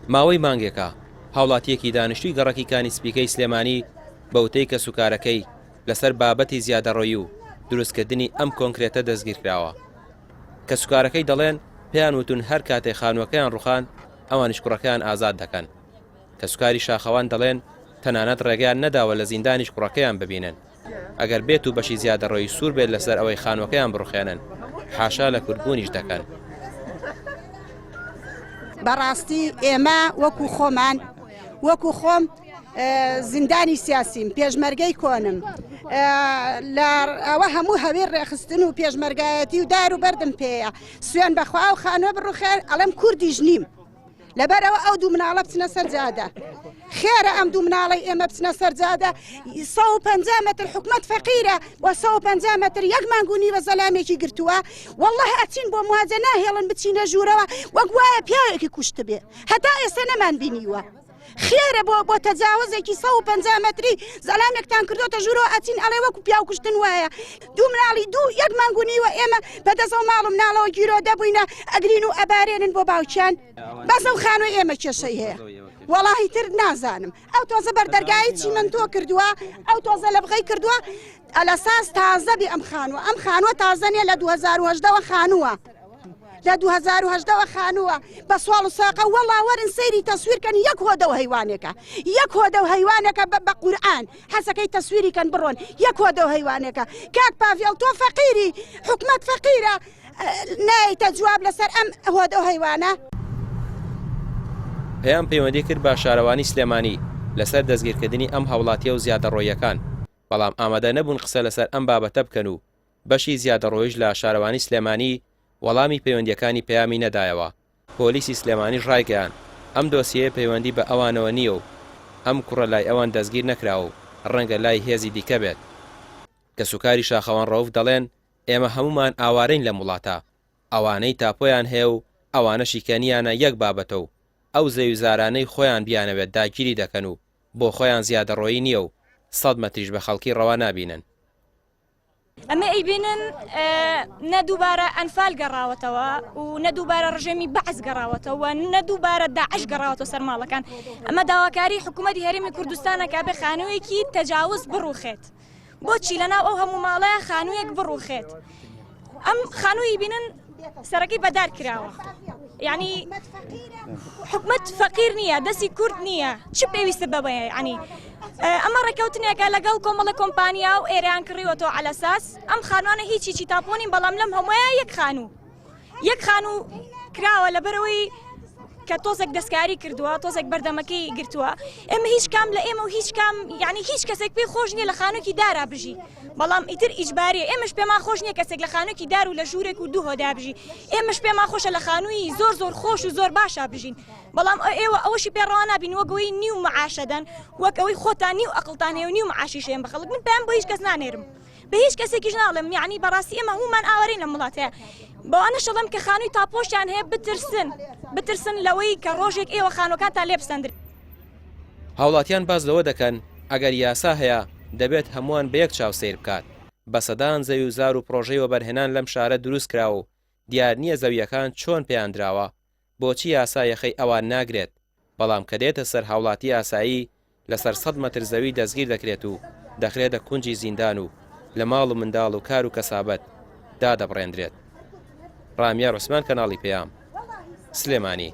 ماوەی مانگێکە هاوڵاتیەکی دانیشتووی گەڕەکیەکانی سپیکەی سلێمانی بەوتەی کە سوکارەکەی لەسەر بابەتی زیادەڕۆیی و دروستکردنی ئەم کۆنکرێتە دەستگیر کراوە کە سوکارەکەی دەڵێن پێیان وتون هەر کاتێک خانووەکەیان ڕوخان ئەوانیش کوڕەکەیان ئازاد دەکەن کە سوکاری شاخەوان دەڵێن تەنانەت ڕێگەیان نەداوە لە زیندانیش کوڕەکەیان ببینن ئەگەر بێت و بەشی زیادەڕۆیی سوور بێت لەسەر ئەوەی خانووەکەیان بڕوخێنن حاشا لە کوربوونیش دەکەن. بەڕاستی ئێمە وەکو خۆمان وەکو خۆم زیندانی سیاسیم پێشمەرگەی کۆنم لە ئەوە هەموو هەوێ ڕێخستن و پێشمەرگایەتی و دار و بەردم پێەیە سوێن بەخوا و خانوە بڕوخێن ئەڵەم کوردیش نیم لەبەرەوە ئەو دوو مناڵە بچنە سەر جادە خێرە ئەم دوو مناڵی ئێمە بچنە سەر جادە 150 متر حکومەت فەقیرە و 150 متر یەک مانگونی بە زەلامێکی گرتووە والله ئەچین بۆ موازە ناهێڵن بچینە ژوورەوە وەک وایە پیاوێکی کوشت بێ هەتا ئێستا نەمان بینیوە خێرە بۆ تەجاوزێکی 150 متری زەلامێکتان کردوتە ژوورەوە ئەچین ئەڵێ وەکو پیاو کوشتن وایە دوو مناڵی دوو یەک مانگونیوە ئێمە بەدەست و ماڵ و مناڵەوە گیرۆ دەبووینە ئەگرین و ئەبارێنن بۆ باوکیان بەس ئەو خانووی ئێمە کێشەی هەیە وەڵاهی تر نازانم ئەو تۆزە بەردەرگایی چیمەندۆ کردووە ئەو تۆزە لە بغەی کردووە ئەلەساس تازە بێ ئەم خانووە تازە نیە لە 2010ەوە خانووە لە 2010ەوە خانووە بە سواڵ و ساقە وەڵا وەرن سەیری تەسویرکەن یەک هۆدە و هەیوانێکە یەک هۆدە و هەیوانێکە بە قورئان حەسەکەی تەسویریکەن بڕۆن یەک هۆدە و هەیوانێکە کاک پاڤێڵ تۆ فەقیری حکومەت فەقیرە نایتە جواب لەسەر ئەم هۆدە و هەیوانە. پێیان پەیوەندی کرد بە شارەوانی سلێمانی لەسەر دەستگیرکردنی ئەم هاوڵاتیە و زیادەڕۆیەکان بەڵام ئامادە نەبوون قسە لەسەر ئەم بابەتە بکەن و بەشی زیادەڕۆیش لە شارەوانی سلێمانی وەڵامی پەیوەندیەکانی پەیامی نەدایەوە. پۆلیسی سلێمانیش ڕایگەیان ئەم دۆسیەیە پەیوەندی بە ئەوانەوە نییە و ئەم کوڕە لای ئەوان دەستگیر نەکراوە و ڕەنگە لای هێزی دیکە بێت. کە سوکاری شاخەوان ڕەوف دەڵێن ئێمە هەمومان ئاوارەین لە وڵاتە ئەوانەی تاپۆیان هەیە و ئەوانەشی کەنیانە یەک بابەتە و ئەو زەویزارانەی خۆیان بیانەوێت داگیری دەکەن و بۆ خۆیان زیادەڕۆیی نییە و 100 مەتریش بە خەڵکی ڕەوا نابینن. ئەمە ئەیبینن نەدووبارە ئەنفال گەڕاوەتەوە و نەدووبارە ڕژێمی بەعز گەڕاوەتەوە نەدووبارە داعش گەڕاوەتەوە سەرماڵەکان ئەمە داواکاری حکوومەتی هەرێمی کوردستانە کە بێ خانوویەکی تەجاوز بڕوخێت بۆچی لەناو ئەو هەموو ماڵەیە خانوویەک بڕوخێت ئەم خانووی بینن سەرەکی بەدار کراوە یعنی حکومەت فەقیر نییە دەستی کورد نییە چ پێویستە بەبەیە ینی ئەمە ڕێکەوتنێکە لەگەڵ کۆمەڵە کۆمپانیا و ئێران کڕیوەتەوە عەلەساس ئەم خانوانە هیچی تاپۆنین بەڵام لەم هەموویە یەک خانوو کراوە لەبەرەوەی کە تۆزێک دەستکاری کردووە تۆزێک بەردەمەکەی گرتووە ئێمە هیچ کام لە ئێمە و هیچ کام یعنی هیچ کەسێک پێی خۆش نییە لە خانووکی دارا بژی بەڵام ئیتر ئیجباریە ئێمەش پێمان خۆش نییە کەسێک لە خانووکی دار و لە ژوورێک و دوو هۆدا بژی ئێمەش پێمان خۆشە لە خانووی زۆر خۆش و زۆر باشە بژین بەڵام ئێوە ئەوەشی پێڕەوا نابین وەگەوەی نیو معاشەدەن وەک ئەوەی خۆتان نیو ئەقڵتان هەیە و نیو معاشیشێن بە خەڵک من پێیان بۆ هیچ کەس نانێرم بە هیچ کەسێکیش ناڵم یعنی بەڕاستی ئێمە هەمومان ئاوارەین لە وڵاتەیە بەوانە شەڵم کە خانووی تاپۆشیان هەیە بترسن لەوەی کە ڕۆژێک ئێوە خانووەکانتان لێ بسەندر. هاوڵاتیان باز لەوە دەکەن ئەگەر یاسا هەیە دەبێت هەمووان بە یەک چاوسەیر بکات بە سەدان زەوی و زار و پرۆژەی وەبەرهێنان لەم شارە دروست کراوە و دیار نییە زەویەکان چۆن پێیان دراوە بۆچی یاسا یەخەی ئەوان ناگرێت بەڵام کە دێتە سەر هاوڵاتی یاسایی لەسەر 100 مەتر زەوی دەستگیر دەکرێت و دەخرێتە کونجی زیندان و لە ماڵ و منداڵ و کار و کەسابەت دادەبڕێندرێت. ڕامیار عوسمان کەناڵی پەیام سلێمانی.